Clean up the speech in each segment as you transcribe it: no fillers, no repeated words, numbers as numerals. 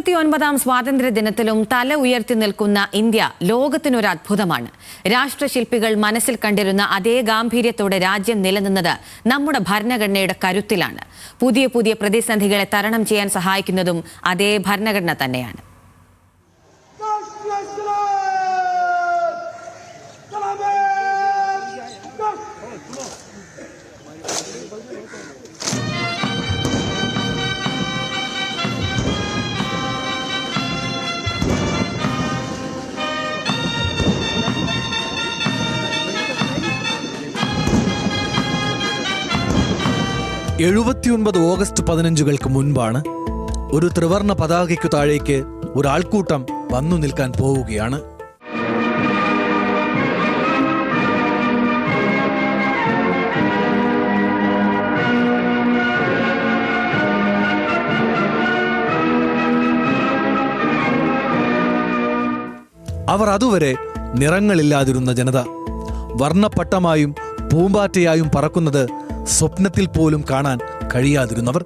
79ാം സ്വാതന്ത്ര്യദിനത്തിലും തല ഉയർത്തി നിൽക്കുന്ന ഇന്ത്യ ലോകത്തിനൊരു അത്ഭുതമാണ്. രാഷ്ട്രശില്പികൾ മനസ്സിൽ കണ്ടിരുന്ന അതേ ഗാംഭീര്യത്തോടെ രാജ്യം നിലനിന്നത് നമ്മുടെ ഭരണഘടനയുടെ കരുത്തിലാണ്. പുതിയ പുതിയ പ്രതിസന്ധികളെ തരണം ചെയ്യാൻ സഹായിക്കുന്നതും അതേ ഭരണഘടന തന്നെയാണ്. 79 ഓഗസ്റ്റ് 15 മുൻപാണ് ഒരു ത്രിവർണ പതാകയ്ക്കു താഴേക്ക് ഒരാൾക്കൂട്ടം വന്നു നിൽക്കാൻ പോവുകയാണ്. അവർ അതുവരെ നിറങ്ങളില്ലാതിരുന്ന ജനത വർണ്ണപ്പട്ടമായും പൂമ്പാറ്റയായും പറക്കുന്നത് സ്വപ്നത്തിൽ പോലും കാണാൻ കഴിയാതിരുന്നവർ.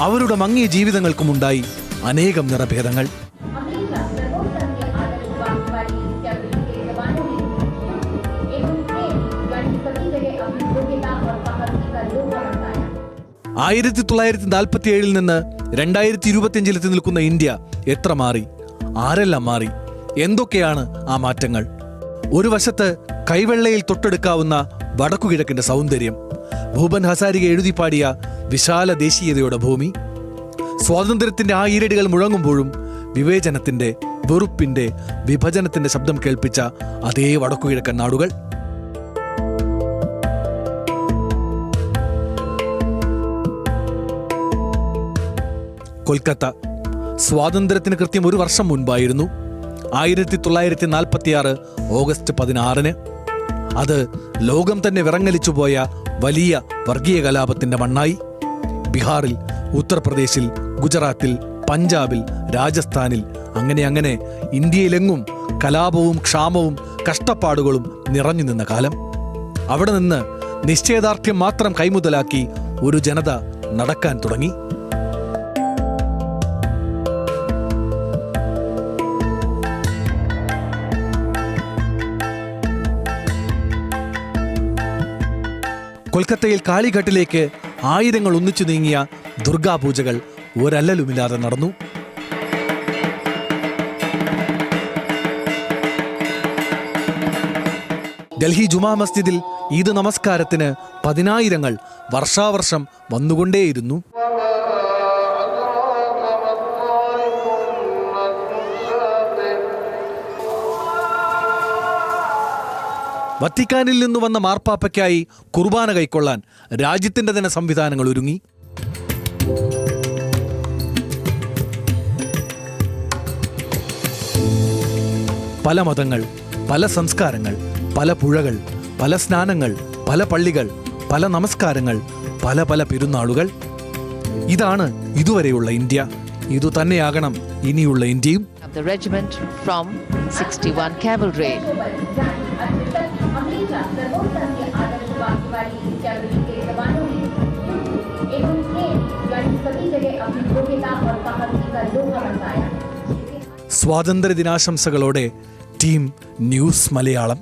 അവരുടെ മങ്ങിയ ജീവിതങ്ങൾക്കുമുണ്ടായി അനേകം നിറഭേദങ്ങൾ. ആയിരത്തി 1947 നിന്ന് 2025 നിൽക്കുന്ന ഇന്ത്യ എത്ര മാറി, ആരെല്ലാം മാറി, എന്തൊക്കെയാണ് ആ മാറ്റങ്ങൾ? ഒരു വശത്ത് കൈവെള്ളയിൽ തൊട്ടെടുക്കാവുന്ന വടക്കുകിഴക്കിന്റെ സൗന്ദര്യം, ഭൂപൻ ഹസാരിക എഴുതിപ്പാടിയ വിശാല ദേശീയതയുടെ ഭൂമി. സ്വാതന്ത്ര്യത്തിന്റെ ആ ഈരടികൾ മുഴങ്ങുമ്പോഴും വിവേചനത്തിന്റെ, വെറുപ്പിന്റെ, വിഭജനത്തിന്റെ ശബ്ദം കേൾപ്പിച്ച അതേ വടക്കുകിഴക്കൻ നാടുകൾ. കൊൽക്കത്ത സ്വാതന്ത്ര്യത്തിന് കൃത്യം ഒരു വർഷം മുൻപായിരുന്നു, 1946 ഓഗസ്റ്റ് 16. അത് ലോകം തന്നെ വിറങ്ങലിച്ചുപോയ വലിയ വർഗീയ കലാപത്തിന്റെ മണ്ണായി. ബീഹാറിൽ, ഉത്തർപ്രദേശിൽ, ഗുജറാത്തിൽ, പഞ്ചാബിൽ, രാജസ്ഥാനിൽ, അങ്ങനെ ഇന്ത്യയിലെങ്ങും കലാപവും ക്ഷാമവും കഷ്ടപ്പാടുകളും നിറഞ്ഞു നിന്ന കാലം. അവിടെ നിന്ന് നിശ്ചയദാർഢ്യം മാത്രം കൈമുതലാക്കി ഒരു ജനത നടക്കാൻ തുടങ്ങി. കൊൽക്കത്തയിൽ കാളിഘട്ടിലേക്ക് ആയിരങ്ങൾ ഒന്നിച്ചു നീങ്ങിയ ദുർഗാപൂജകൾ ഒരല്ലലുമില്ലാതെ നടന്നു. ഡൽഹി ജുമാ മസ്ജിദിൽ ഈദ് നമസ്കാരത്തിന് 10,000 വർഷാവർഷം വന്നുകൊണ്ടേയിരുന്നു. വത്തിക്കാനിൽ നിന്ന് വന്ന മാർപ്പാപ്പയ്ക്കായി കുർബാന കൈക്കൊള്ളാൻ രാജ്യത്തിന്റെ തന്നെ സംവിധാനങ്ങൾ ഒരുങ്ങി. പല മതങ്ങൾ, പല സംസ്കാരങ്ങൾ, പല പുഴകൾ, പല സ്നാനങ്ങൾ, പല പള്ളികൾ, പല നമസ്കാരങ്ങൾ, പല പല പെരുന്നാളുകൾ. ഇതാണ് ഇതുവരെയുള്ള ഇന്ത്യ. ഇതുതന്നെയാകണം ഇനിയുള്ള ഇന്ത്യയും. The regiment from 61 Cavalry. സ്വാതന്ത്ര്യ ദിനാശംസകളോടെ ടീം ന്യൂസ് മലയാളം.